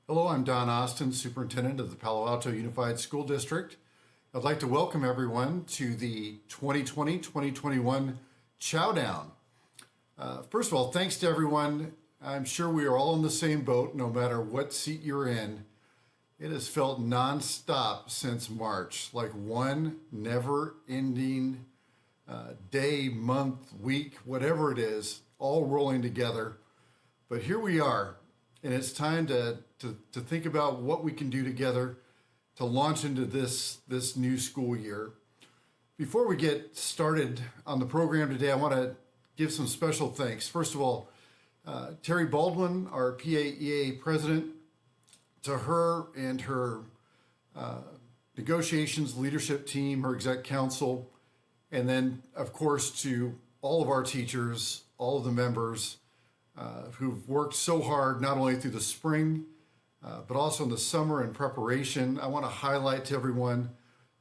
Hello, I'm Don Austin, Superintendent of the Palo Alto Unified School District. I'd like to welcome everyone to the 2020-2021 Chow Down. First of all, thanks to everyone. I'm sure we are all in the same boat, no matter what seat you're in. It has felt nonstop since March, like one never-ending day, month, week, whatever it is, all rolling together. But here we are, and it's time to think about what we can do together to launch into this new school year. Before we get started on the program today, I want to give some special thanks. First of all, Terry Baldwin, our PAEA president, to her and her negotiations leadership team, her exec council, and then, of course, to all of our teachers, all of the members who've worked so hard, not only through the spring, but also in the summer in preparation. I want to highlight to everyone,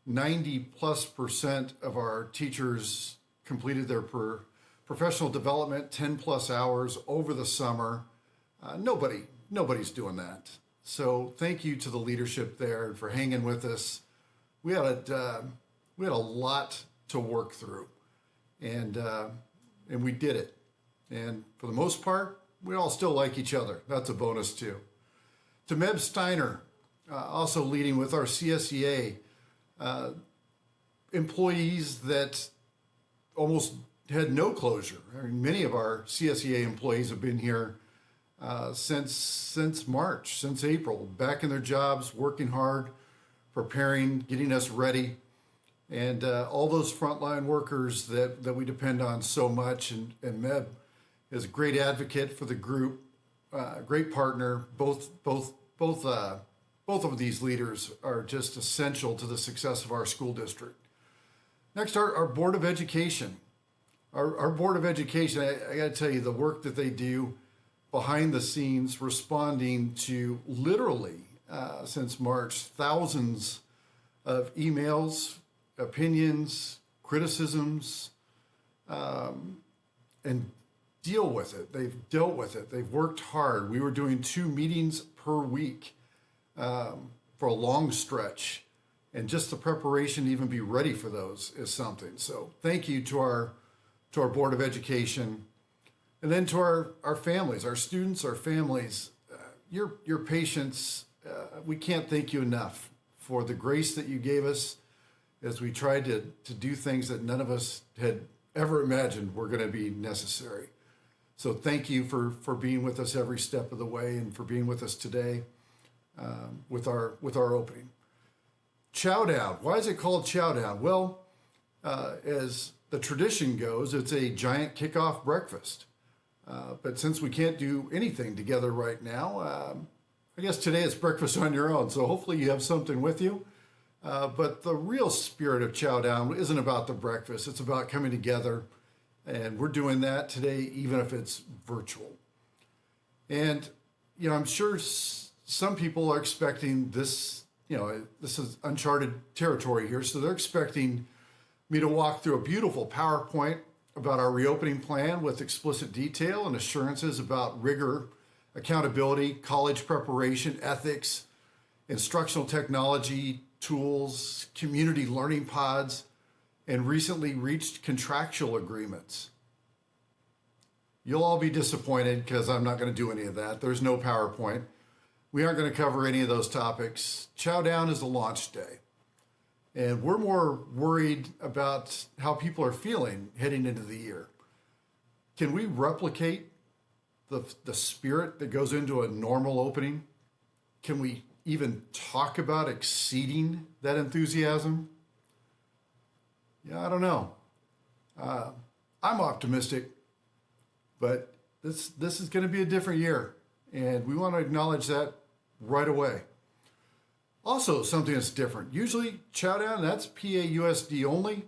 90+% of our teachers completed their professional development, 10+ hours over the summer. Nobody's doing that. So thank you to the leadership there for hanging with us. We had a lot to work through, and we did it. And for the most part, we all still like each other. That's a bonus too. To Meb Steiner, also leading with our CSEA, employees that almost had no closure. I mean, many of our CSEA employees have been here since March, since April, back in their jobs, working hard, preparing, getting us ready. And all those frontline workers that we depend on so much. And Meb is a great advocate for the group, great partner. Both of these leaders are just essential to the success of our school district. Next, our Board of Education. Our Board of Education, I got to tell you, the work that they do behind the scenes, responding to literally, since March, thousands of emails, opinions, criticisms, and deal with it. They've dealt with it. They've worked hard. We were doing 2 meetings per week for a long stretch. And just the preparation to even be ready for those is something. So thank you to our Board of Education. And then to our families, our students, our families, your patience, we can't thank you enough for the grace that you gave us as we tried to do things that none of us had ever imagined were going to be necessary. So thank you for being with us every step of the way and for being with us today with our opening. Chow Down. Why is it called Chow Down? Well, as the tradition goes, it's a giant kickoff breakfast. But since we can't do anything together right now, I guess today it's breakfast on your own. So hopefully you have something with you. But the real spirit of Chow Down isn't about the breakfast. It's about coming together. And we're doing that today, even if it's virtual. And, I'm sure some people are expecting this, this is uncharted territory here. So they're expecting me to walk through a beautiful PowerPoint about our reopening plan with explicit detail and assurances about rigor, accountability, college preparation, ethics, instructional technology, tools, community learning pods, and recently reached contractual agreements. You'll all be disappointed because I'm not going to do any of that. There's no PowerPoint. We aren't going to cover any of those topics. Chow Down is a launch day. And we're more worried about how people are feeling heading into the year. Can we replicate the spirit that goes into a normal opening? Can we even talk about exceeding that enthusiasm? Yeah, I don't know. I'm optimistic, but this is going to be a different year, and we want to acknowledge that right away. Also, something that's different. Usually, Chow Down, that's PAUSD only,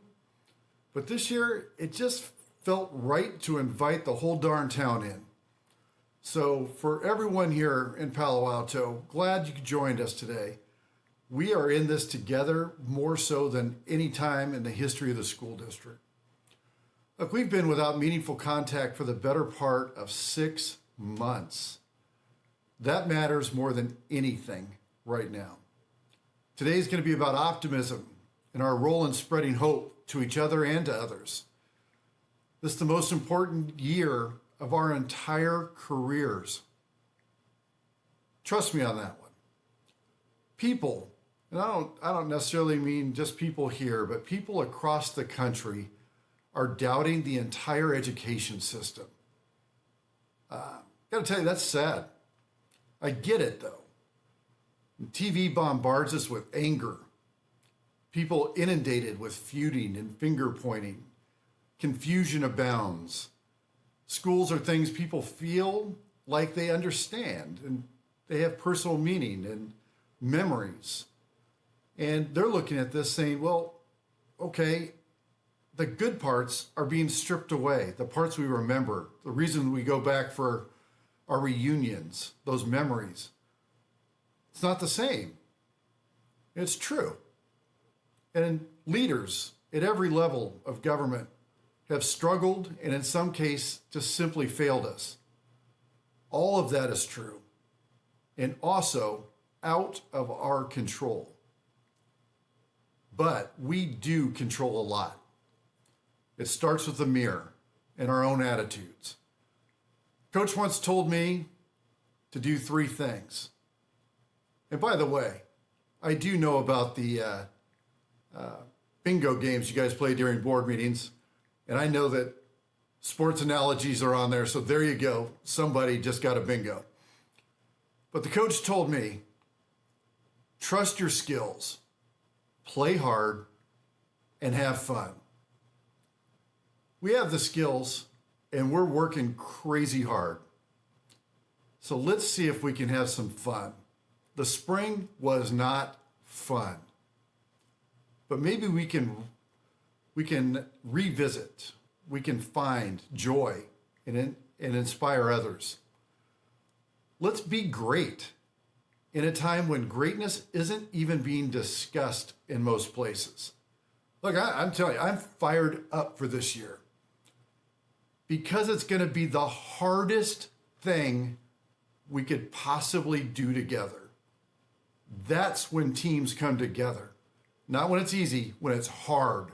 but this year, it just felt right to invite the whole darn town in. So for everyone here in Palo Alto, glad you joined us today. We are in this together more so than any time in the history of the school district. Look, we've been without meaningful contact for the better part of 6 months. That matters more than anything right now. Today is going to be about optimism and our role in spreading hope to each other and to others. This is the most important year of our entire careers. Trust me on that one. People, and I don't necessarily mean just people here, but people across the country are doubting the entire education system. Got to tell you, that's sad. I get it though. TV bombards us with anger. People inundated with feuding and finger pointing. Confusion abounds. Schools are things people feel like they understand, and they have personal meaning and memories. And they're looking at this saying, well, okay, the good parts are being stripped away, the parts we remember, the reason we go back for our reunions, those memories. It's not the same. It's true. And leaders at every level of government have struggled and in some case just simply failed us. All of that is true and also out of our control. But we do control a lot. It starts with the mirror and our own attitudes. Coach once told me to do 3 things. And by the way, I do know about the bingo games you guys play during board meetings. And I know that sports analogies are on there. So there you go. Somebody just got a bingo. But the coach told me, trust your skills, play hard, and have fun. We have the skills and we're working crazy hard. So let's see if we can have some fun. The spring was not fun, but maybe we can revisit, we can find joy and inspire others. Let's be great in a time when greatness isn't even being discussed in most places. Look, I'm telling you, I'm fired up for this year because it's going to be the hardest thing we could possibly do together. That's when teams come together. Not when it's easy, when it's hard.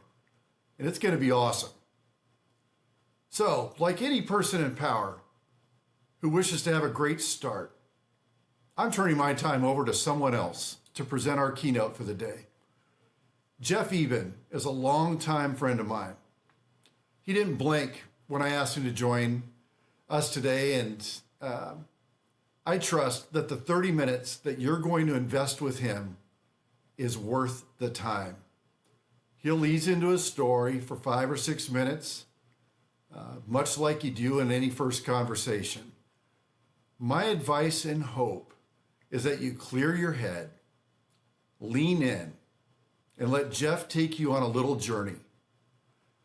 And it's going to be awesome. So, like any person in power who wishes to have a great start, I'm turning my time over to someone else to present our keynote for the day. Jeff Eben is a longtime friend of mine. He didn't blink when I asked him to join us today, and I trust that the 30 minutes that you're going to invest with him is worth the time. He'll ease into his story for 5 or 6 minutes, much like you do in any first conversation. My advice and hope is that you clear your head, lean in, and let Jeff take you on a little journey.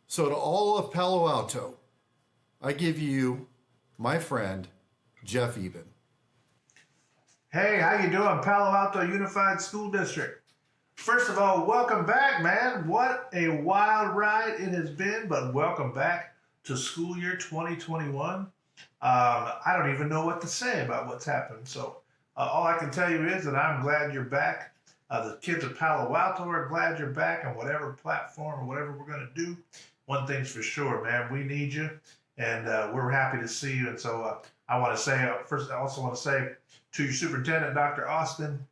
So to all of Palo Alto, I give you my friend, Jeff Eben. Hey, how you doing, Palo Alto Unified School District? First of all, welcome back, man. What a wild ride it has been, but welcome back to school year 2021. I don't even know what to say about what's happened. So all I can tell you is that I'm glad you're back. The kids at Palo Alto are glad you're back on whatever platform or whatever we're going to do. One thing's for sure, man, we need you, and we're happy to see you. And so I want to say, first, I also want to say to your superintendent, Dr. Austin,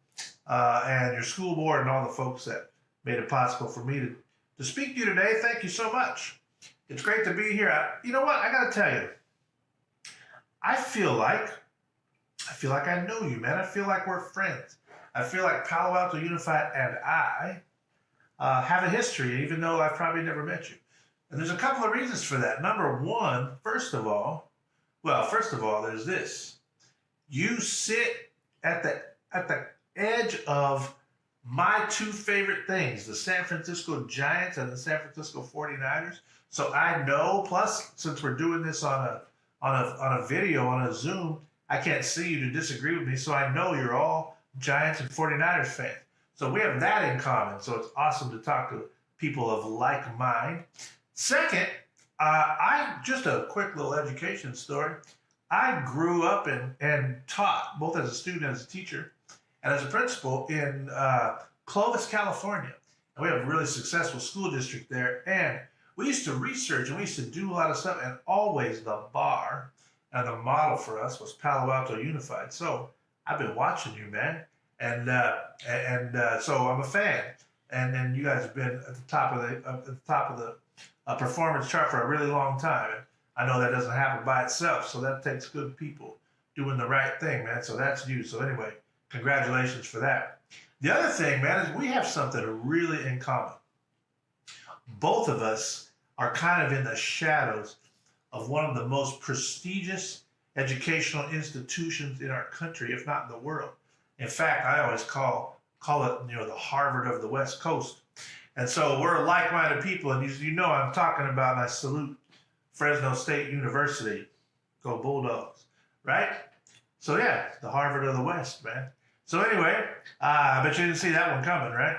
and your school board and all the folks that made it possible for me to speak to you today. Thank you so much. It's great to be here. You know what? I got to tell you, I feel like I know you, man. I feel like we're friends. I feel like Palo Alto Unified and I have a history, even though I've probably never met you. And there's a couple of reasons for that. Number one, first of all, there's this. You sit at the edge of my 2 favorite things, the San Francisco Giants and the San Francisco 49ers. So I know, plus since we're doing this on a video, on a Zoom, I can't see you to disagree with me. So I know you're all Giants and 49ers fans. So we have that in common. So it's awesome to talk to people of like mind. Second, just a quick little education story. I grew up and taught both as a student and as a teacher and as a principal in Clovis, California. And we have a really successful school district there. And we used to research and we used to do a lot of stuff. And always the bar and the model for us was Palo Alto Unified. So I've been watching you, man. And so I'm a fan. And then you guys have been at the top of the performance chart for a really long time. And I know that doesn't happen by itself. So that takes good people doing the right thing, man. So that's you. So anyway, congratulations for that. The other thing, man, is we have something really in common. Both of us are kind of in the shadows of one of the most prestigious educational institutions in our country, if not in the world. In fact, I always call it, the Harvard of the West Coast. And so we're like-minded people, and you know I'm talking about, and I salute Fresno State University. Go Bulldogs, right? So yeah, the Harvard of the West, man. So anyway, I bet you didn't see that one coming, right?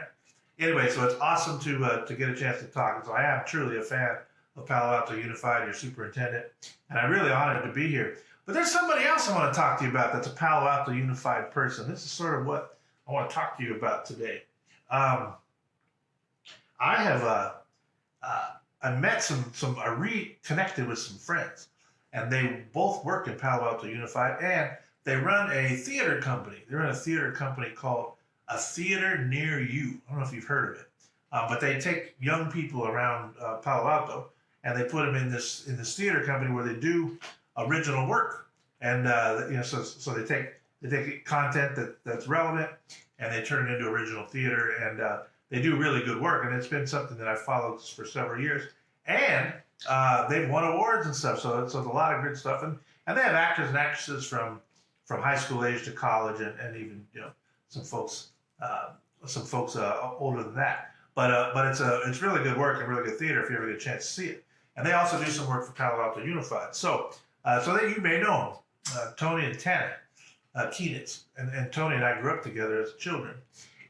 Anyway, so it's awesome to get a chance to talk. And so I am truly a fan of Palo Alto Unified, your superintendent, and I'm really honored to be here. But there's somebody else I want to talk to you about that's a Palo Alto Unified person. This is sort of what I want to talk to you about today. I reconnected with some friends, and they both work in Palo Alto Unified, and they run a theater company. They run a theater company called A Theater Near You. I don't know if you've heard of it, but they take young people around Palo Alto, and they put them in this theater company where they do original work, and so they take content that's relevant, and they turn it into original theater, and they do really good work, and it's been something that I've followed for several years, and they've won awards and stuff, so it's a lot of good stuff, and they have actors and actresses from high school age to college, and even some folks older than that. But it's really good work and really good theater if you ever get a chance to see it. And they also do some work for Palo Alto Unified. So that you may know them, Tony and Tana Keenitz, and Tony and I grew up together as children.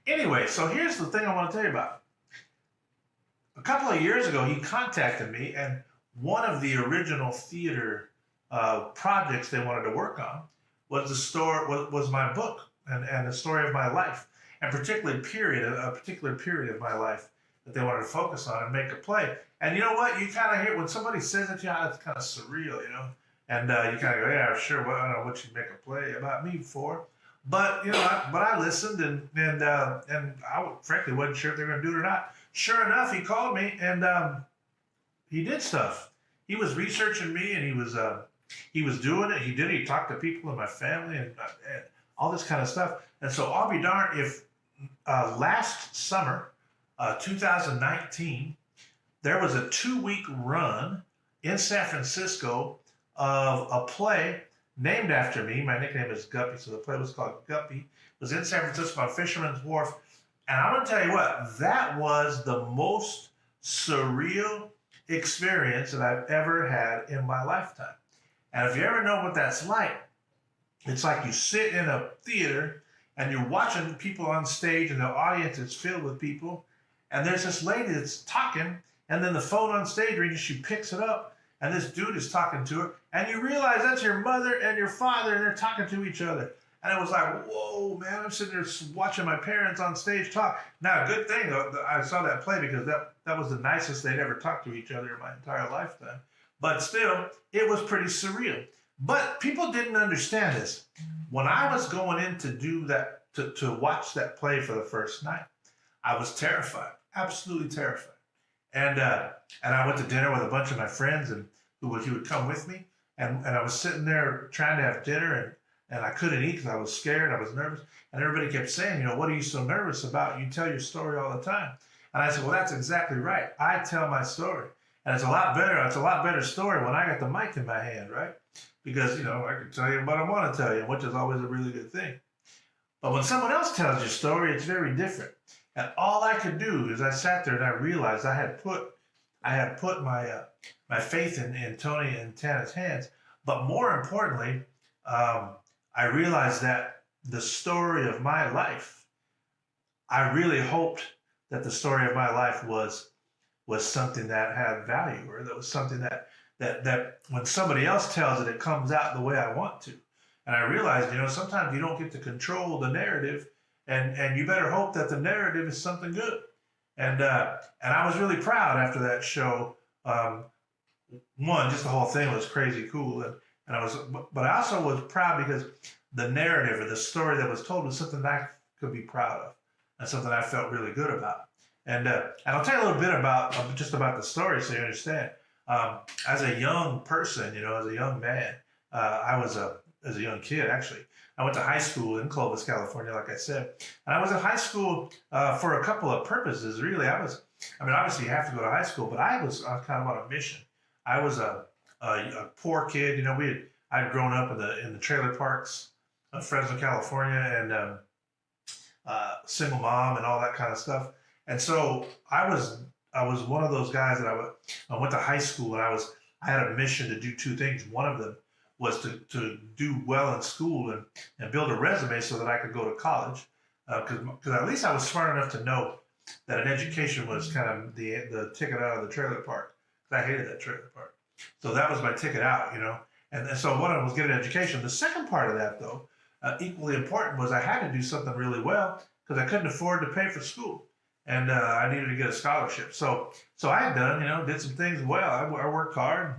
Anyway, so here's the thing I want to tell you about. A couple of years ago, he contacted me, and one of the original theater projects they wanted to work on was my book and the story of my life, and a particular period of my life that they wanted to focus on and make a play. And you know what? You kind of hear when somebody says it to you, it's kind of surreal, and you kind of go, yeah, sure. Well, I don't know what you'd make a play about me for, but I listened, and I frankly wasn't sure if they were going to do it or not. Sure enough, he called me, and he did stuff. He was researching me, and he was doing it. He talked to people in my family and all this kind of stuff. And so I'll be darned if last summer, 2019, there was a 2-week run in San Francisco of a play named after me. My nickname is Guppy, so the play was called Guppy. It was in San Francisco on Fisherman's Wharf. And I'm going to tell you what, that was the most surreal experience that I've ever had in my lifetime. And if you ever know what that's like, it's like you sit in a theater and you're watching people on stage and the audience is filled with people. And there's this lady that's talking, and then the phone on stage rings, she picks it up, and this dude is talking to her. And you realize that's your mother and your father, and they're talking to each other. And it was like, whoa, man, I'm sitting there watching my parents on stage talk. Now, good thing I saw that play, because that was the nicest they'd ever talked to each other in my entire lifetime. But still, it was pretty surreal. But people didn't understand this. When I was going in to do that, to watch that play for the first night, I was terrified, absolutely terrified. And I went to dinner with a bunch of my friends, and he would come with me. And I was sitting there trying to have dinner, and I couldn't eat because I was scared, I was nervous. And everybody kept saying, what are you so nervous about? You tell your story all the time. And I said, well, that's exactly right. I tell my story. And it's a lot better story when I got the mic in my hand, right? Because, I can tell you what I want to tell you, which is always a really good thing. But when someone else tells your story, it's very different. And all I could do is I sat there and I realized I had put my faith in Tony and Tana's hands. But more importantly, I realized that the story of my life, I really hoped that the story of my life was something that had value, or that was something that that when somebody else tells it, it comes out the way I want to. And I realized, sometimes you don't get to control the narrative, and you better hope that the narrative is something good. And I was really proud after that show. One, just the whole thing was crazy cool, but I also was proud because the narrative or the story that was told was something that I could be proud of, and something I felt really good about. And I'll tell you a little bit about just about the story so you understand. As a young person, as a young man, as a young kid actually, I went to high school in Clovis, California, like I said, and I was in high school for a couple of purposes. Really, obviously you have to go to high school, but I was kind of on a mission. I was a poor kid. I'd grown up in the trailer parks of Fresno, California, and single mom and all that kind of stuff. And so I was one of those guys that I went to high school, and I had a mission to do two things. One of them was to do well in school and build a resume so that I could go to college, because at least I was smart enough to know that an education was kind of the ticket out of the trailer park. I hated that trailer park. So that was my ticket out, And so one of them was get an education. The second part of that, though, equally important, was I had to do something really well because I couldn't afford to pay for school. And I needed to get a scholarship. So I had done, did some things well. I worked hard.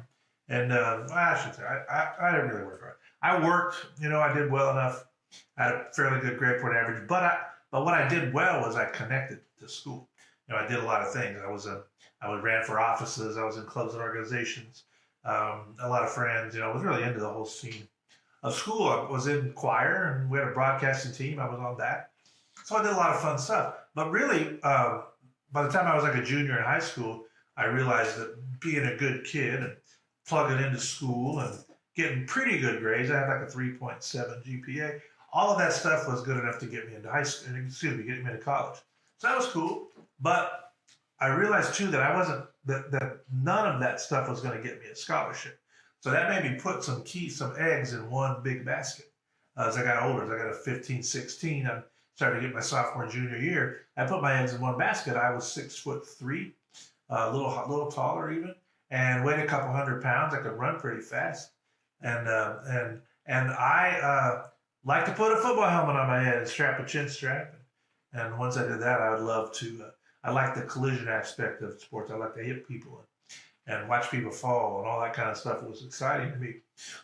And I should say, I didn't really work hard. I worked, I did well enough. I had a fairly good grade point average. But what I did well was I connected to school. I did a lot of things. I ran for offices. I was in clubs and organizations. A lot of friends. I was really into the whole scene of school. I was in choir, and we had a broadcasting team. I was on that. So I did a lot of fun stuff. But really, by the time I was like a junior in high school, I realized that being a good kid and plugging into school and getting pretty good grades, I had like a 3.7 GPA. All of that stuff was good enough to get me into get me into college. So that was cool. But I realized too that that none of that stuff was going to get me a scholarship. So that made me put some eggs in one big basket. As I got older, as I got a 15, 16, I started to get my sophomore and junior year. I put my eggs in one basket. I was 6'3", a little taller even, and weighed a couple 100 pounds. I could run pretty fast, and I like to put a football helmet on my head and strap a chin strap. And once I did that, I would love to. I like the collision aspect of sports. I like to hit people and watch people fall and all that kind of stuff. It was exciting to me.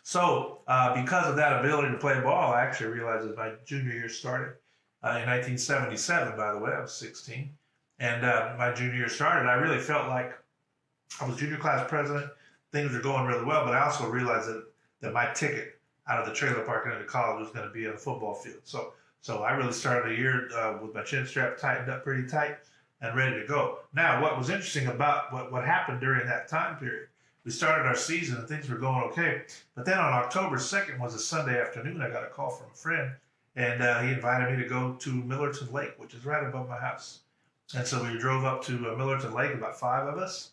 So because of that ability to play ball, I actually realized as my junior year started in 1977. By the way, I was 16, and my junior year started. I really felt like I was junior class president. Things were going really well, but I also realized that my ticket out of the trailer park into college was going to be on the football field. So I really started the year with my chin strap tightened up pretty tight and ready to go. Now, what was interesting about what happened during that time period, we started our season and things were going okay. But then on October 2nd was a Sunday afternoon, I got a call from a friend, and he invited me to go to Millerton Lake, which is right above my house. And so we drove up to Millerton Lake, about 5 of us,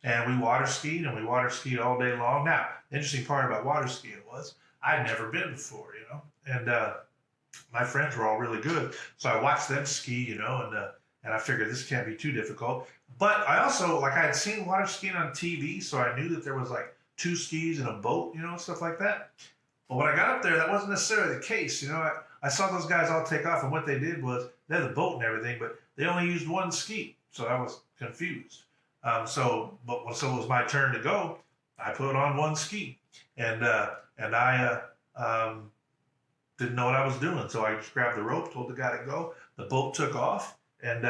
and we water skied all day long. Now, the interesting part about water skiing was I'd never been before, and my friends were all really good. So I watched them ski, and I figured this can't be too difficult. But I also, I had seen water skiing on TV, so I knew that there was 2 skis and a boat, stuff like that. But when I got up there, that wasn't necessarily the case. I saw those guys all take off, and what they did was they had the boat and everything, but they only used 1 ski. So I was confused. So it was my turn to go. I put on 1 ski, and I didn't know what I was doing. So I just grabbed the rope, told the guy to go. The boat took off, and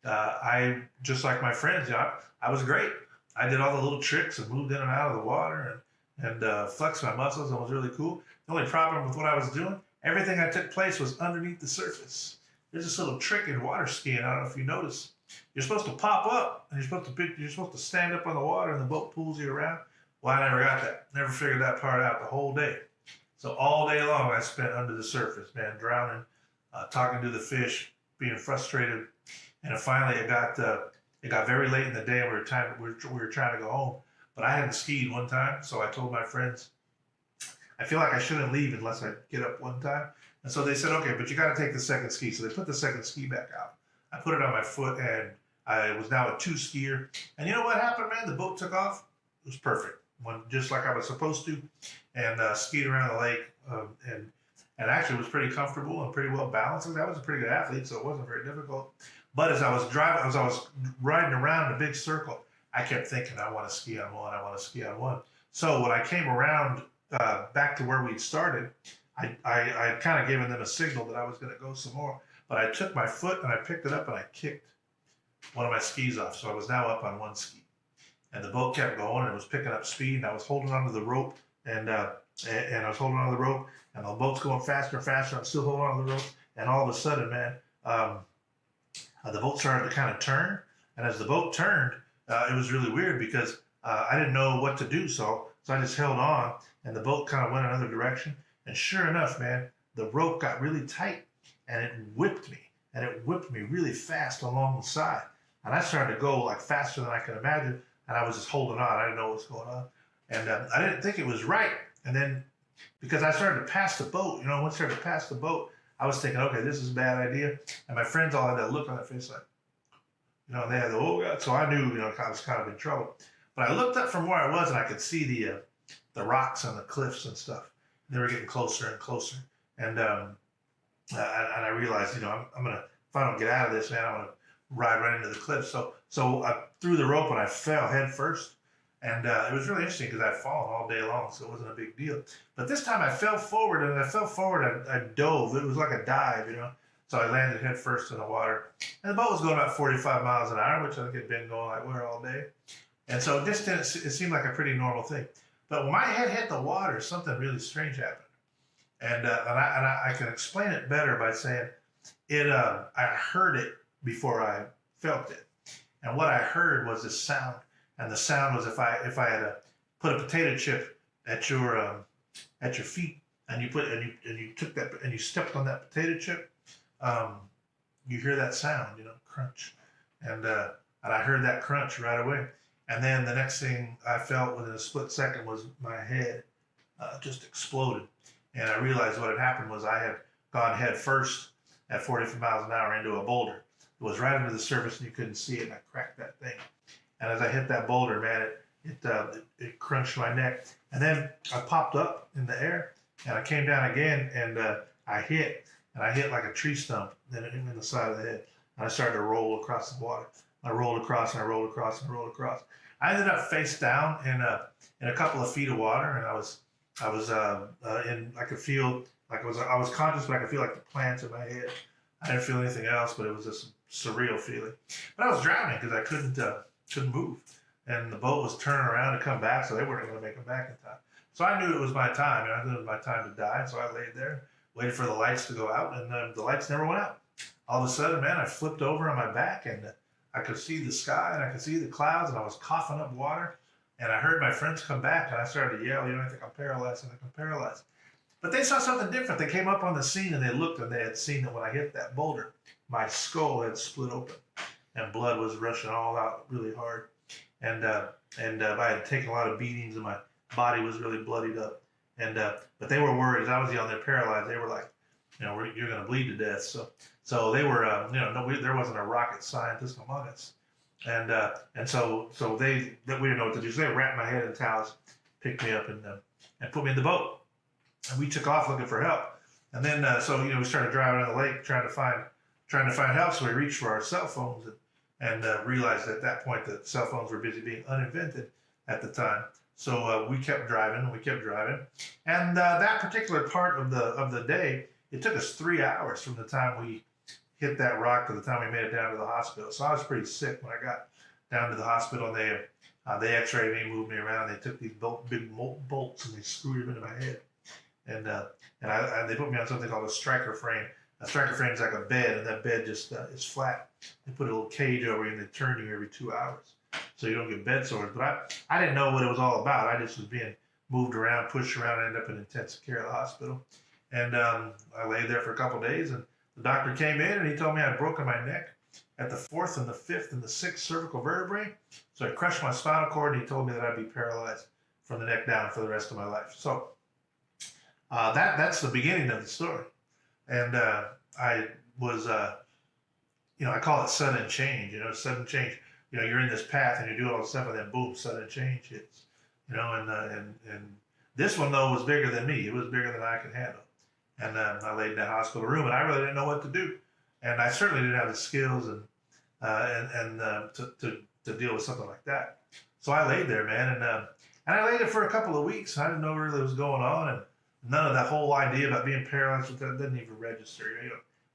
I, just like my friends, I was great. I did all the little tricks and moved in and out of the water and flexed my muscles, and was really cool. The only problem with what I was doing, everything that took place was underneath the surface. There's this little trick in water skiing. I don't know if you notice. You're supposed to pop up, and you're supposed to stand up on the water, and the boat pulls you around. Well, I never got that. Never figured that part out the whole day. So all day long, I spent under the surface, man, drowning, talking to the fish, being frustrated, and finally it got very late in the day, and we were trying to go home. But I hadn't skied one time, so I told my friends, I feel like I shouldn't leave unless I get up one time. And so they said, okay, but you got to take the second ski. So they put the second ski back out. I put it on my foot, and I was now a 2 skier. And you know what happened, man? The boat took off. It was perfect. just like I was supposed to, and skied around the lake, and actually was pretty comfortable and pretty well balanced. I was a pretty good athlete, so it wasn't very difficult. But as I was riding around in a big circle, I kept thinking, I want to ski on one, I want to ski on one. So when I came around back to where we'd started, I kind of given them a signal that I was going to go some more. But I took my foot and I picked it up and I kicked one of my skis off. So I was now up on one ski. And the boat kept going and it was picking up speed. And I was holding onto the rope and I was holding onto the rope and the boat's going faster and faster. I'm still holding onto the rope. And all of a sudden, man, the boat started to kind of turn. And as the boat turned, it was really weird because I didn't know what to do. So I just held on and the boat kind of went another direction. And sure enough, man, the rope got really tight and it whipped me. And it whipped me really fast along the side. And I started to go like faster than I could imagine. And I was just holding on. I didn't know what was going on. And I didn't think it was right. And then because I started to pass the boat, once I started to pass the boat, I was thinking, okay, this is a bad idea. And my friends all had that look on their face like, they had the, oh God. So I knew, I was kind of in trouble. But I looked up from where I was and I could see the rocks and the cliffs and stuff. They were getting closer and closer. And I realized, I'm going to, if I don't get out of this, man, I'm going to ride right into the cliff. So I threw the rope and I fell head first. And it was really interesting because I'd fallen all day long, so it wasn't a big deal. But this time I fell forward, and I dove. It was like a dive, So I landed head first in the water. And the boat was going about 45 miles an hour, which I think had been going like we're all day. And so it seemed like a pretty normal thing. But when my head hit the water, something really strange happened. And I can explain it better by saying I heard it before I felt it. And what I heard was this sound. And the sound was if I had put a potato chip at your feet and you took that and you stepped on that potato chip, you hear that sound, crunch. And I heard that crunch right away. And then the next thing I felt within a split second was my head just exploded. And I realized what had happened was I had gone head first at 45 miles an hour into a boulder. It was right under the surface and you couldn't see it, and I cracked that thing. And as I hit that boulder, man, it crunched my neck. And then I popped up in the air and I came down again and I hit like a tree stump in the side of the head. And I started to roll across the water. I rolled across and I rolled across and I rolled across. I ended up face down in a couple of feet of water, and I was I could feel like I was conscious, but I could feel like the plants in my head. I didn't feel anything else, but it was this surreal feeling. But I was drowning because I couldn't move, and the boat was turning around to come back, so they weren't going to make it back in time. So I knew it was my time, I knew it was my time to die. So I laid there, waited for the lights to go out, and the lights never went out. All of a sudden, man, I flipped over on my back, and I could see the sky, and I could see the clouds, and I was coughing up water. And I heard my friends come back, and I started to yell, I think I'm paralyzed, I think I'm paralyzed. But they saw something different. They came up on the scene, and they looked, and they had seen that when I hit that boulder, my skull had split open, and blood was rushing all out really hard. And I had taken a lot of beatings, and my body was really bloodied up. And but they were worried. As I was yelling, they're paralyzed. They were like, you're going to bleed to death. So they were, there wasn't a rocket scientist among us. And so we didn't know what to do. So they wrapped my head in towels, picked me up, and put me in the boat. And we took off looking for help. And then we started driving on the lake trying to find help. So we reached for our cell phones and realized at that point that cell phones were busy being uninvented at the time. So we kept driving. And that particular part of the day, it took us 3 hours from the time we hit that rock to the time we made it down to the hospital. So I was pretty sick when I got down to the hospital. They x-rayed me, moved me around. They took these big bolts and they screwed them into my head. And they put me on something called a striker frame. A striker frame is like a bed, and that bed just is flat. They put a little cage over you and they turn you every 2 hours, so you don't get bed sores. But I didn't know what it was all about. I just was being moved around, pushed around, and ended up in intensive care at the hospital. And I laid there for a couple of days, and the doctor came in and he told me I'd broken my neck at the 4th and the 5th and the 6th cervical vertebrae. So I crushed my spinal cord, and he told me that I'd be paralyzed from the neck down for the rest of my life. So that's the beginning of the story. And I was, I call it sudden change. Sudden change. You're in this path and you're doing all this stuff, and then boom, sudden change hits. and this one though was bigger than me. It was bigger than I could handle. And I laid in that hospital room, and I really didn't know what to do. And I certainly didn't have the skills to deal with something like that. So I laid there, man, and I laid there for a couple of weeks. I didn't know really what was going on, and none of that whole idea about being paralyzed with that didn't even register. I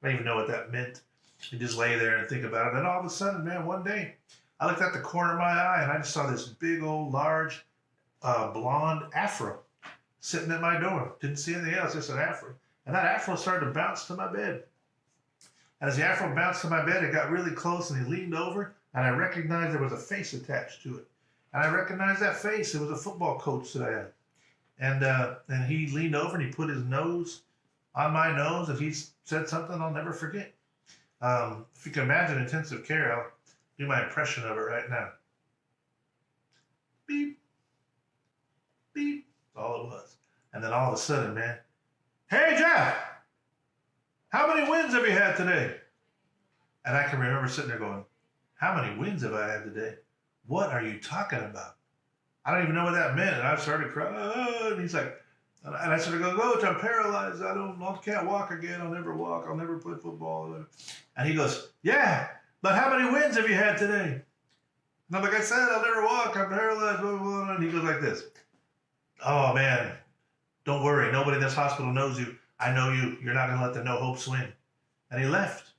didn't even know what that meant. You just lay there and think about it. And all of a sudden, man, one day, I looked at the corner of my eye, and I just saw this big old, large, blonde afro sitting at my door. Didn't see anything else, just an afro. And that afro started to bounce to my bed. And as the afro bounced to my bed, it got really close, and he leaned over, and I recognized there was a face attached to it. And I recognized that face. It was a football coach that I had. And he leaned over, and he put his nose on my nose, and he said something I'll never forget. If you can imagine intensive care, I'll do my impression of it right now. Beep. Beep. That's all it was. And then all of a sudden, man, "Hey, Jeff, how many wins have you had today?" And I can remember sitting there going, "How many wins have I had today? What are you talking about? I don't even know what that meant." And I started crying. And he's like, and I started going, "Coach, I'm paralyzed. I can't walk again. I'll never walk. I'll never play football." And he goes, "Yeah, but how many wins have you had today?" And I'm like, "I said, I'll never walk. I'm paralyzed." Blah, blah, blah. And he goes like this. "Oh, man, don't worry. Nobody in this hospital knows you. I know you. You're not going to let the no hopes win." And he left.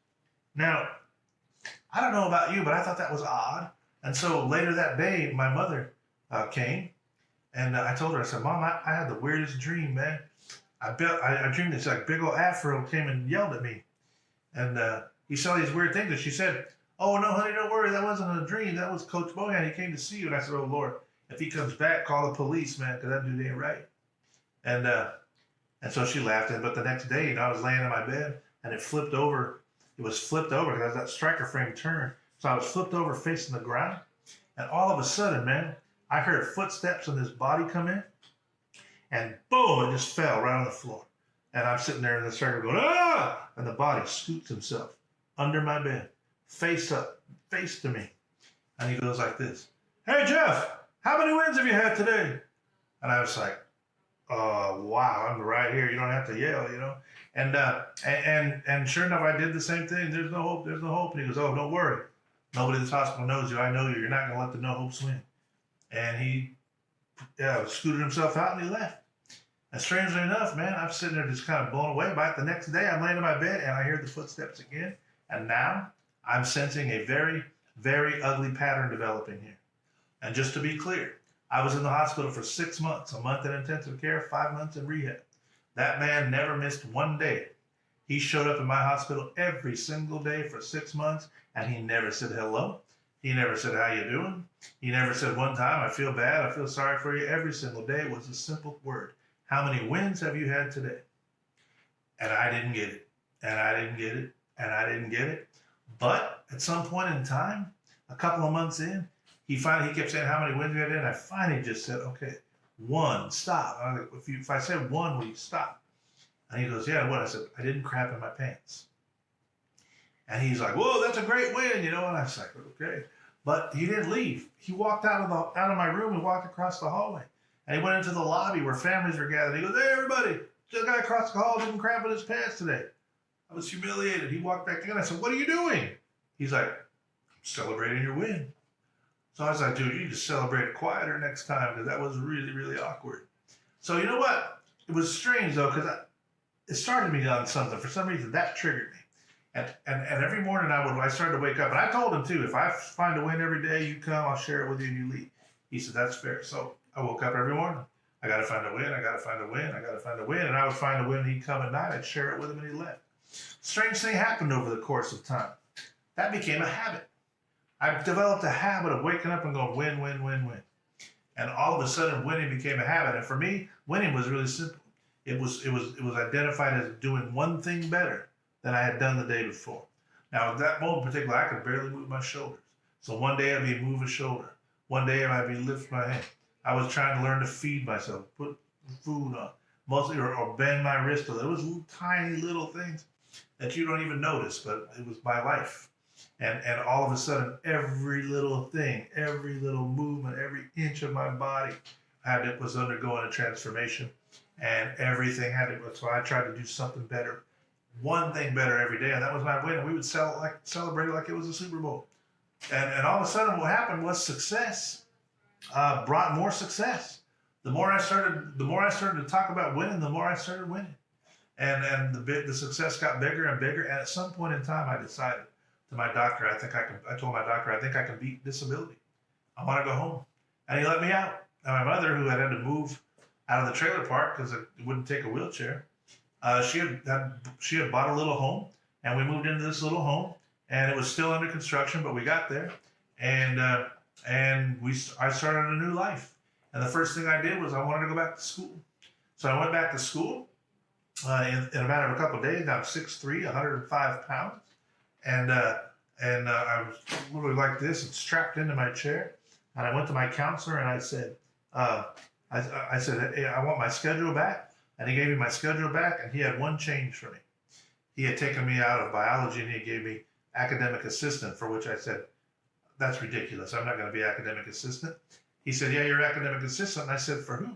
Now, I don't know about you, but I thought that was odd. And so later that day, my mother came, and I told her, I said, "Mom, I had the weirdest dream, man. I dreamed this like big old afro came and yelled at me. And he saw these weird things." And she said, "Oh, no, honey, don't worry. That wasn't a dream. That was Coach Bohan. He came to see you." And I said, "Oh, Lord, if he comes back, call the police, man, because that dude ain't right." And so she laughed. But the next day, I was laying in my bed, and it flipped over. It was flipped over because that striker frame turned. So I was flipped over facing the ground. And all of a sudden, man, I heard footsteps in this body come in. And boom, it just fell right on the floor. And I'm sitting there in the striker going, "Ah!" And the body scoots himself under my bed, face up, face to me. And he goes like this. "Hey, Jeff, how many wins have you had today?" And I was like, "Wow, I'm right here. You don't have to yell, you know." And sure enough, I did the same thing. "There's no hope. There's no hope." And he goes, "Oh, don't worry. Nobody in this hospital knows you. I know you. You're not going to let the no hopes win." And he scooted himself out, and he left. And strangely enough, man, I'm sitting there just kind of blown away by it. The next day, I'm laying in my bed, and I hear the footsteps again. And now I'm sensing a very, very ugly pattern developing here. And just to be clear, I was in the hospital for 6 months, a month in intensive care, 5 months in rehab. That man never missed one day. He showed up in my hospital every single day for 6 months, and he never said hello. He never said, "How you doing?" He never said one time, "I feel bad. I feel sorry for you." Every single day was a simple word. "How many wins have you had today?" And I didn't get it. And I didn't get it. And I didn't get it. But at some point in time, a couple of months in, he kept saying, "How many wins have you had?" And I finally just said, "Okay, 1, stop." I was like, if I said 1, will you stop? And he goes, "Yeah, what?" I said, "I didn't crap in my pants." And he's like, "Whoa, that's a great win, you know." And I was like, "Okay." But he didn't leave. He walked out of my room and walked across the hallway. And he went into the lobby where families were gathered. He goes, "Hey, everybody, the guy across the hall didn't crap in his pants today." I was humiliated. He walked back in. I said, "What are you doing?" He's like, "I'm celebrating your win." So I was like, "Dude, you need to celebrate it quieter next time, because that was really, really awkward." So you know what? It was strange, though, because it started me on something. For some reason, that triggered me. And every morning I started to wake up. And I told him, too, if I find a win every day, you come, I'll share it with you, and you leave. He said, "That's fair." So I woke up every morning. I got to find a win. I got to find a win. I got to find a win. And I would find a win, and he'd come at night. I'd share it with him, and he left. Strange thing happened over the course of time. That became a habit. I developed a habit of waking up and going, win, win, win, win. And all of a sudden, winning became a habit. And for me, winning was really simple. It was identified as doing one thing better than I had done the day before. Now, at that moment in particular, I could barely move my shoulders. So one day I'd be move a shoulder. One day I'd be lift my hand. I was trying to learn to feed myself, put food on, mostly, or bend my wrist a little. It was little, tiny little things that you don't even notice, but it was my life. And all of a sudden, every little thing, every little movement, every inch of my body, was undergoing a transformation, and everything had to. So I tried to do something better, one thing better every day, and that was my win. And we would celebrate it like it was a Super Bowl. And all of a sudden, what happened was success brought more success. The more I started to talk about winning, the more I started winning, and the success got bigger and bigger. And at some point in time, I decided to my doctor, I told my doctor, I think I can beat disability. I want to go home, and he let me out. And my mother, who had to move out of the trailer park because it wouldn't take a wheelchair, she had bought a little home, and we moved into this little home, and it was still under construction, but we got there, and I started a new life. And the first thing I did was I wanted to go back to school. So I went back to school in a matter of a couple of days. I'm 6'3", 105 pounds. And I was literally like this and strapped into my chair. And I went to my counselor and I said, I said, hey, I want my schedule back. And he gave me my schedule back, and he had one change for me. He had taken me out of biology and he gave me academic assistant, for which I said, that's ridiculous. I'm not going to be academic assistant. He said, yeah, you're academic assistant. And I said, for who?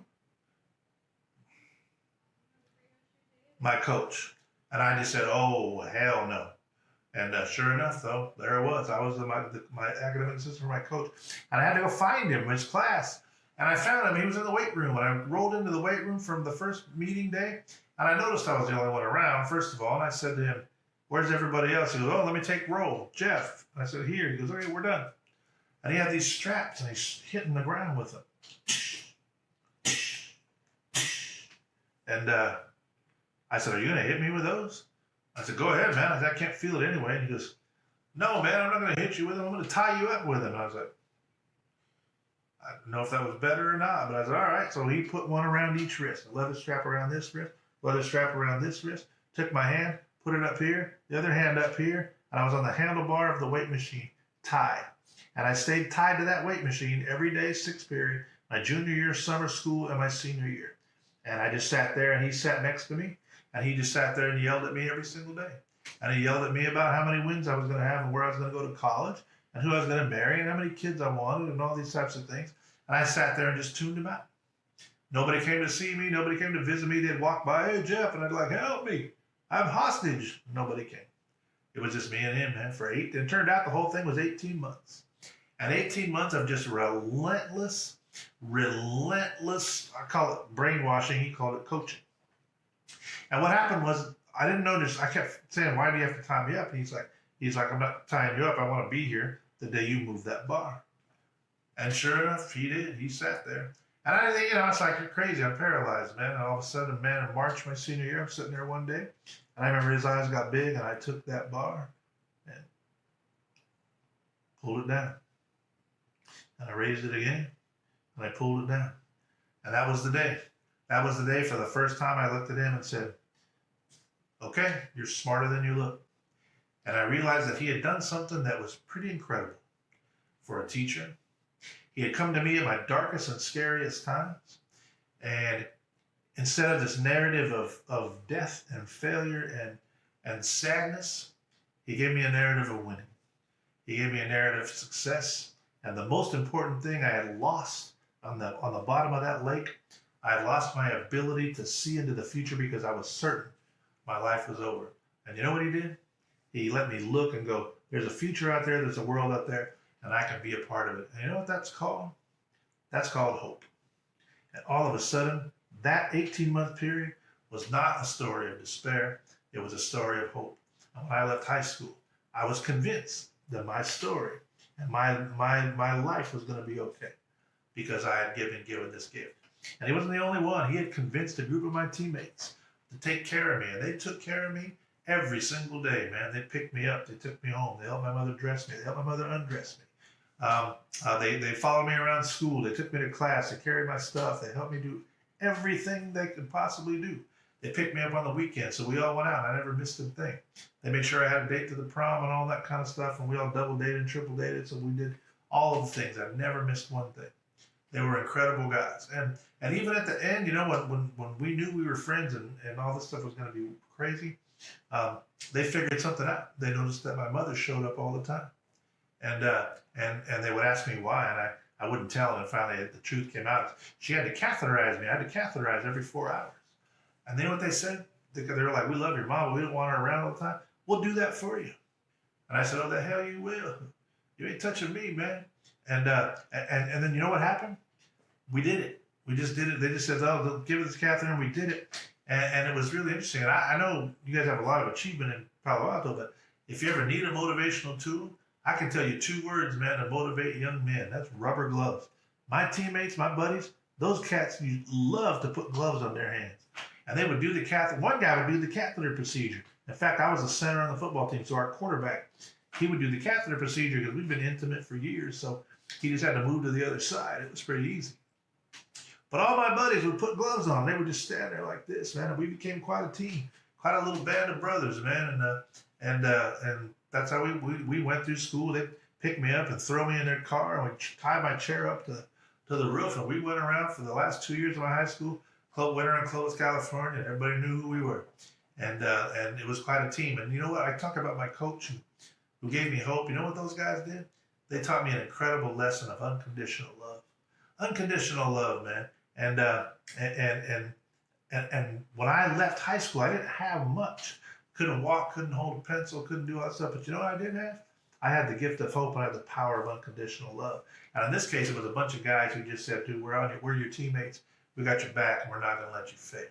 My coach. And I just said, oh, hell no. And sure enough, though, there it was. I was my academic assistant for my coach. And I had to go find him in his class. And I found him. He was in the weight room. And I rolled into the weight room from the first meeting day. And I noticed I was the only one around, first of all. And I said to him, where's everybody else? He goes, oh, let me take roll. Jeff. And I said, here. He goes, okay, we're done. And he had these straps, and he's hitting the ground with them. And I said, are you going to hit me with those? I said, go ahead, man. I said, I can't feel it anyway. And he goes, no, man, I'm not going to hit you with them. I'm going to tie you up with them. And I was like, I don't know if that was better or not, but I said, all right. So he put one around each wrist, a leather strap around this wrist, leather strap around this wrist, took my hand, put it up here, the other hand up here, and I was on the handlebar of the weight machine, tied. And I stayed tied to that weight machine every day, 6th period, my junior year, summer school, and my senior year. And I just sat there, and he sat next to me, and he just sat there and yelled at me every single day. And he yelled at me about how many wins I was going to have and where I was going to go to college and who I was going to marry and how many kids I wanted and all these types of things. And I sat there and just tuned him out. Nobody came to see me. Nobody came to visit me. They'd walk by, hey, Jeff, and I'd like, help me. I'm hostage. Nobody came. It was just me and him, man, for 8. It turned out the whole thing was 18 months. And 18 months of just relentless, I call it brainwashing. He called it coaching. And what happened was, I didn't notice. I kept saying, why do you have to tie me up? And he's like, I'm not tying you up. I want to be here the day you move that bar. And sure enough, he did. He sat there. And I think, it's like, you're crazy. I'm paralyzed, man. And all of a sudden, man, in March, my senior year, I'm sitting there one day. And I remember his eyes got big, and I took that bar and pulled it down. And I raised it again, and I pulled it down. And that was the day. That was the day for the first time I looked at him and said, okay, you're smarter than you look. And I realized that he had done something that was pretty incredible for a teacher. He had come to me at my darkest and scariest times. And instead of this narrative of death and failure and sadness, he gave me a narrative of winning. He gave me a narrative of success. And the most important thing, I had lost on the bottom of that lake, I had lost my ability to see into the future because I was certain my life was over. And you know what he did? He let me look and go, there's a future out there, there's a world out there, and I can be a part of it. And you know what that's called? That's called hope. And all of a sudden, that 18-month period was not a story of despair. It was a story of hope. And when I left high school, I was convinced that my story and my life was going to be okay because I had given this gift. And he wasn't the only one. He had convinced a group of my teammates to take care of me, and they took care of me every single day, man. They picked me up. They took me home. They helped my mother dress me. They helped my mother undress me. They followed me around school. They took me to class. They carried my stuff. They helped me do everything they could possibly do. They picked me up on the weekend, so we all went out. I never missed a thing. They made sure I had a date to the prom and all that kind of stuff, and we all double dated and triple dated, so we did all of the things. I never missed one thing. They were incredible guys. And even at the end, when we knew we were friends and all this stuff was going to be crazy, they figured something out. They noticed that my mother showed up all the time. And they would ask me why. And I wouldn't tell, and finally the truth came out. She had to catheterize me. I had to catheterize every 4 hours. And you know what they said? They were like, we love your mom, but we don't want her around all the time. We'll do that for you. And I said, oh, the hell you will. You ain't touching me, man. And then you know what happened? We did it. We just did it. They just said, oh, they'll give it to Catherine. We did it. And it was really interesting. And I know you guys have a lot of achievement in Palo Alto, but if you ever need a motivational tool, I can tell you 2 words, man, to motivate young men. That's rubber gloves. My teammates, my buddies, those cats love to put gloves on their hands. And they would do the catheter. One guy would do the catheter procedure. In fact, I was a center on the football team, so our quarterback, he would do the catheter procedure because we've been intimate for years. So he just had to move to the other side. It was pretty easy. But all my buddies would put gloves on. They would just stand there like this, man. And we became quite a team, quite a little band of brothers, man. And that's how we went through school. They'd pick me up and throw me in their car, and we'd tie my chair up to the roof. And we went around for the last 2 years of my high school. Went around Clovis, California, and everybody knew who we were. And it was quite a team. And you know what? I talk about my coach who gave me hope. You know what those guys did? They taught me an incredible lesson of unconditional love. Unconditional love, man. And when I left high school, I didn't have much. Couldn't walk, couldn't hold a pencil, couldn't do all that stuff. But you know what I did have? I had the gift of hope, and I had the power of unconditional love. And in this case, it was a bunch of guys who just said, dude, we're your teammates. We got your back, and we're not going to let you fail.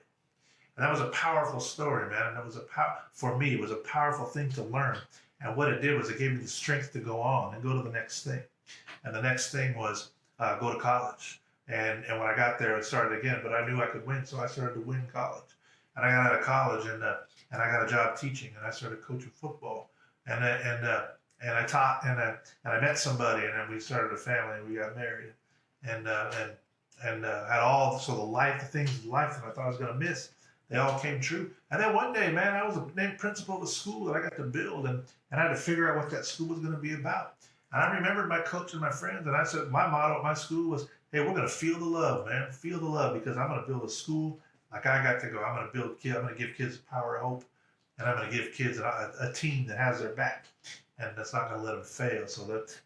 And that was a powerful story, man. And it was for me, it was a powerful thing to learn. And what it did was it gave me the strength to go on and go to the next thing. And the next thing was go to college. And when I got there, it started again. But I knew I could win, so I started to win college. And I got out of college, and I got a job teaching, and I started coaching football. And I taught, and I met somebody, and then we started a family, and we got married. And had all the things in life that I thought I was going to miss, they all came true. And then one day, man, I was named principal of a school that I got to build, and I had to figure out what that school was going to be about. And I remembered my coach and my friends, and I said, my motto at my school was, hey, we're going to feel the love, man. Feel the love, because I'm going to build a school like I got to go. I'm going to build kids. I'm going to give kids the power of hope, and I'm going to give kids a team that has their back, and that's not going to let them fail.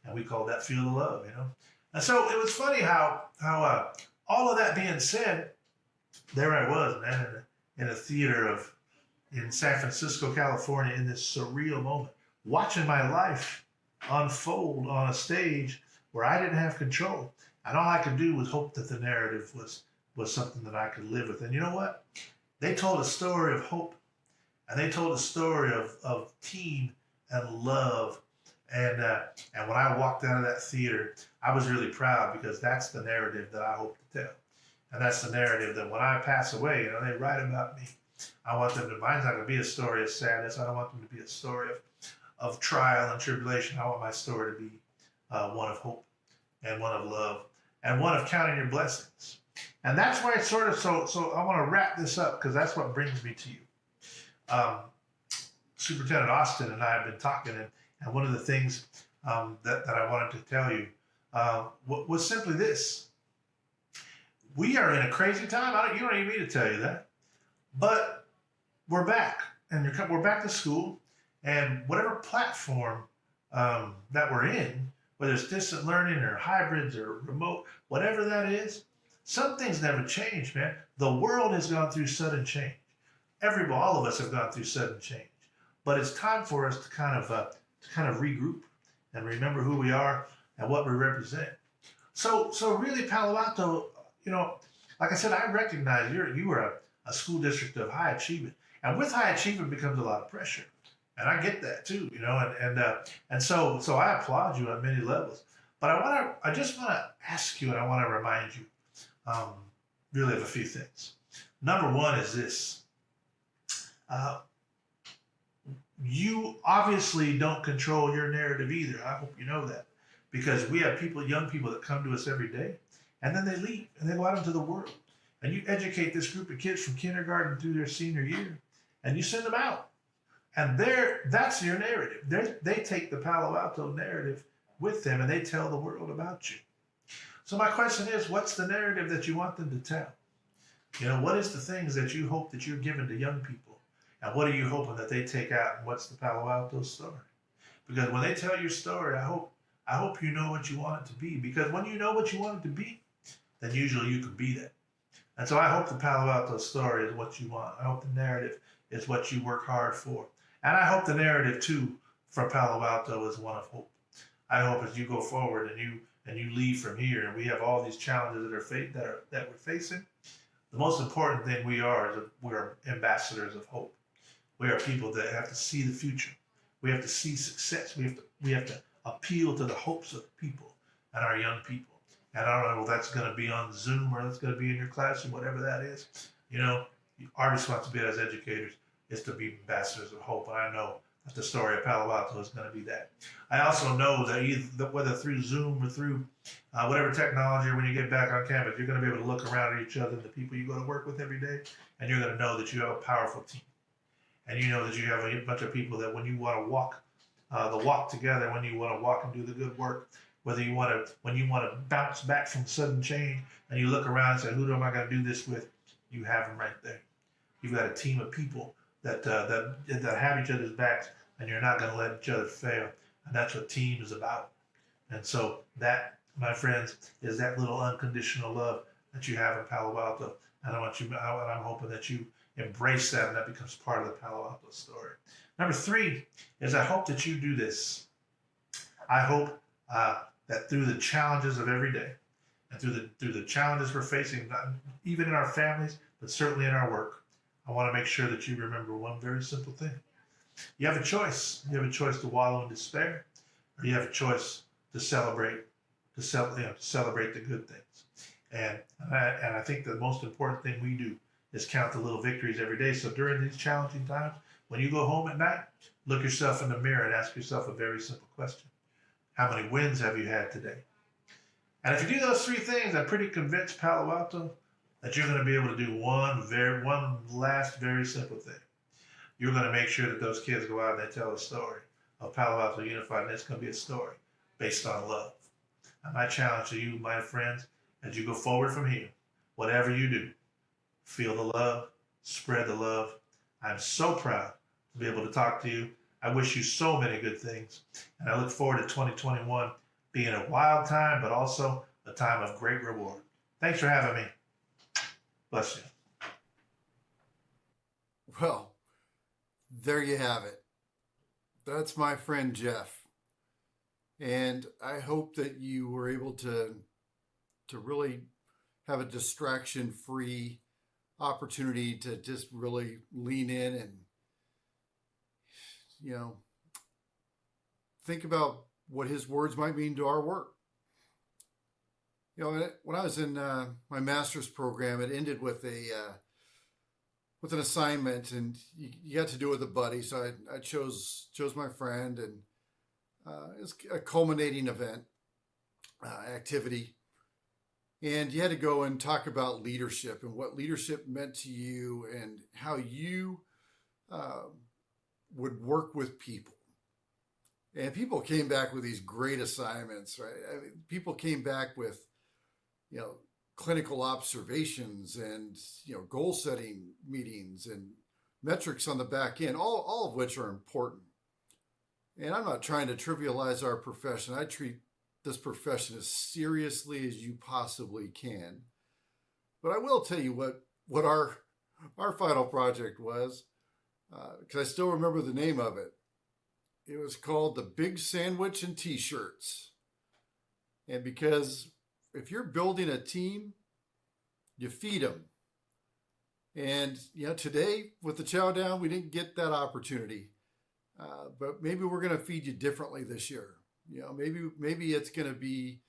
And we call that feel the love, you know. And so it was funny how all of that being said, there I was, man, in a theater in San Francisco, California, in this surreal moment, watching my life unfold on a stage where I didn't have control. And all I could do was hope that the narrative was something that I could live with. And you know what? They told a story of hope, and they told a story of team and love. And when I walked out of that theater, I was really proud, because that's the narrative that I hope to tell. And that's the narrative that when I pass away, they write about me. I want them to, mine's not going to be a story of sadness. I don't want them to be a story of trial and tribulation. I want my story to be one of hope and one of love and one of counting your blessings. And that's why it's sort of, so I want to wrap this up, because that's what brings me to you. Superintendent Austin and I have been talking, and one of the things that I wanted to tell you was simply this. We are in a crazy time. You don't need me to tell you that. But we're back, and we're back to school, and whatever platform that we're in, whether it's distant learning or hybrids or remote, whatever that is, some things never change, man. The world has gone through sudden change. All of us have gone through sudden change. But it's time for us to kind of regroup and remember who we are and what we represent. So really, Palo Alto, like I said, I recognize you were a school district of high achievement, and with high achievement becomes a lot of pressure, and I get that too, and so I applaud you on many levels. But I just want to ask you, and I want to remind you, really of a few things. Number one is this: you obviously don't control your narrative either. I hope you know that, because we have young people that come to us every day, and then they leave and they go out into the world. And you educate this group of kids from kindergarten through their senior year, and you send them out. And that's your narrative. They take the Palo Alto narrative with them, and they tell the world about you. So my question is, what's the narrative that you want them to tell? What is the things that you hope that you're giving to young people? And what are you hoping that they take out, and what's the Palo Alto story? Because when they tell your story, I hope I hope you know what you want it to be, because when you know what you want it to be, then usually you can be that. And so I hope the Palo Alto story is what you want. I hope the narrative is what you work hard for. And I hope the narrative too for Palo Alto is one of hope. I hope as you go forward and you leave from here, and we have all these challenges that we're facing, the most important thing we are is we're ambassadors of hope. We are people that have to see the future. We have to see success. We have to appeal to the hopes of people and our young people. And I don't know if that's going to be on Zoom or that's going to be in your classroom, whatever that is. You know, our responsibility as educators is to be ambassadors of hope. And I know that the story of Palo Alto is going to be that. I also know that either whether through Zoom or through whatever technology, or when you get back on campus, you're going to be able to look around at each other, the people you go to work with every day, and you're going to know that you have a powerful team. And you know that you have a bunch of people that when you want to walk the walk together, when you want to walk and do the good work, when you want to bounce back from sudden change, and you look around and say, who am I going to do this with? You have them right there. You've got a team of people that have each other's backs, and you're not going to let each other fail. And that's what team is about. And so that, my friends, is that little unconditional love that you have in Palo Alto. And I'm hoping that you embrace that, and that becomes part of the Palo Alto story. Number 3 is I hope that you do this. I hope that through the challenges of every day, and through the challenges we're facing, not even in our families, but certainly in our work, I want to make sure that you remember one very simple thing. You have a choice. You have a choice to wallow in despair, or you have a choice to celebrate the good things. And I think the most important thing we do is count the little victories every day. So during these challenging times, when you go home at night, look yourself in the mirror and ask yourself a very simple question. How many wins have you had today? And if you do those 3 things, I'm pretty convinced, Palo Alto, that you're going to be able to do one last very simple thing. You're going to make sure that those kids go out and they tell a story of Palo Alto Unified, and it's going to be a story based on love. And my challenge to you, my friends, as you go forward from here, whatever you do, feel the love, spread the love. I'm so proud to be able to talk to you. I wish you so many good things. And I look forward to 2021 being a wild time, but also a time of great reward. Thanks for having me. Bless you. Well, there you have it. That's my friend Jeff. And I hope that you were able to really have a distraction-free opportunity to just really lean in and, think about what his words might mean to our work. When I was in my master's program, it ended with with an assignment, and you got to do it with a buddy. So I chose my friend, and it's a culminating event activity. And you had to go and talk about leadership and what leadership meant to you and how you would work with people. And people came back with these great assignments, right? I mean, people came back with, clinical observations and, goal setting meetings and metrics on the back end, all of which are important. And I'm not trying to trivialize our profession. I treat this profession as seriously as you possibly can. But I will tell you what our final project was, because I still remember the name of it. It was called the Big Sandwich and T-Shirts. And because if you're building a team, you feed them. And today with the Chow Down, we didn't get that opportunity. But maybe we're going to feed you differently this year. Maybe it's going to be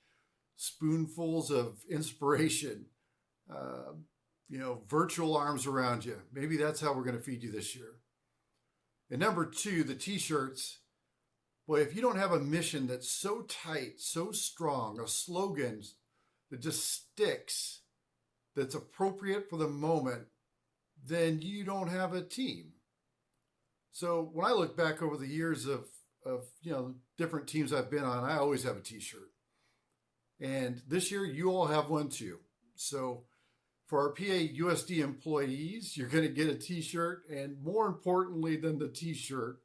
spoonfuls of inspiration, virtual arms around you. Maybe that's how we're going to feed you this year. And number 2, the T-shirts. Boy, if you don't have a mission that's so tight, so strong, a slogan that just sticks, that's appropriate for the moment, then you don't have a team. So when I look back over the years of different teams I've been on, I always have a T-shirt. And this year, you all have one too. So for our PAUSD employees, you're going to get a T-shirt. And more importantly than the T-shirt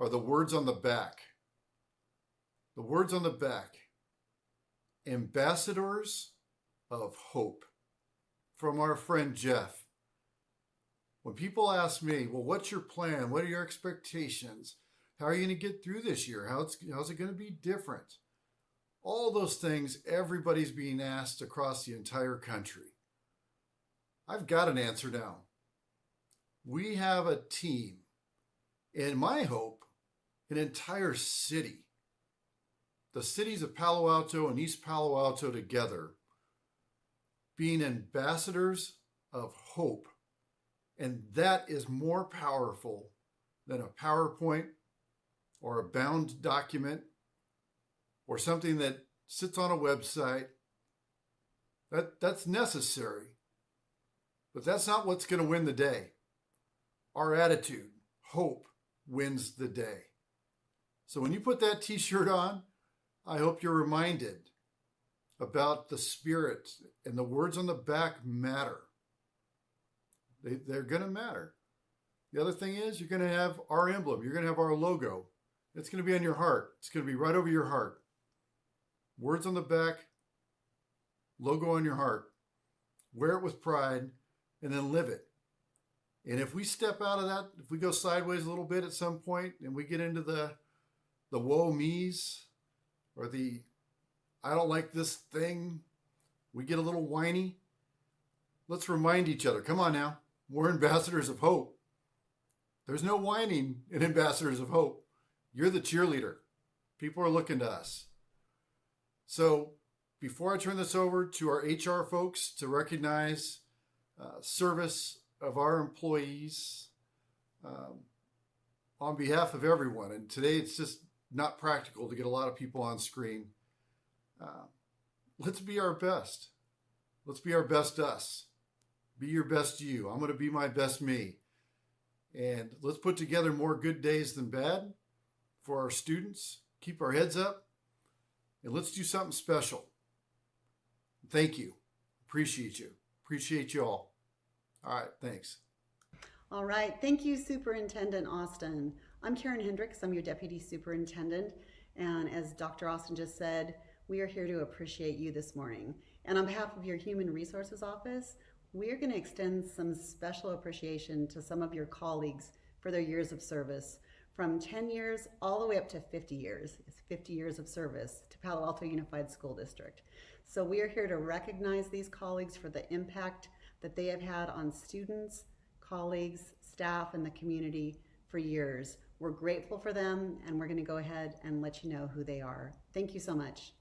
are the words on the back. The words on the back, ambassadors of hope, from our friend Jeff. When people ask me, well, what's your plan? What are your expectations? How are you going to get through this year? How's it going to be different? All those things everybody's being asked across the entire country. I've got an answer now. We have a team, and my hope, an entire city, the cities of Palo Alto and East Palo Alto together, being ambassadors of hope. And that is more powerful than a PowerPoint or a bound document or something that sits on a website. That's necessary, but that's not what's going to win the day. Our attitude, hope, wins the day. So when you put that t-shirt on, I hope you're reminded about the spirit, and the words on the back matter. They're going to matter. The other thing is you're going to have our emblem. You're going to have our logo. It's going to be on your heart. It's going to be right over your heart. Words on the back, logo on your heart. Wear it with pride, and then live it. And if we step out of that, if we go sideways a little bit at some point and we get into the woe me's or the I don't like this thing, we get a little whiny, let's remind each other, come on now, we're ambassadors of hope. There's no whining in ambassadors of hope. You're the cheerleader. People are looking to us. So before I turn this over to our HR folks to recognize service of our employees on behalf of everyone, and today it's just not practical to get a lot of people on screen, let's be our best. Let's be our best us. Be your best you. I'm going to be my best me. And let's put together more good days than bad for our students. Keep our heads up. And let's do something special. Thank you. Appreciate you. Appreciate you all. All right. Thanks. All right. Thank you, Superintendent Austin. I'm Karen Hendricks. I'm your Deputy Superintendent. And as Dr. Austin just said, we are here to appreciate you this morning. And on behalf of your Human Resources Office, we are going to extend some special appreciation to some of your colleagues for their years of service, from 10 years all the way up to 50 years. It's 50 years of service to Palo Alto Unified School District. So we are here to recognize these colleagues for the impact that they have had on students, colleagues, staff, and the community for years. We're grateful for them, and we're going to go ahead and let you know who they are. Thank you so much.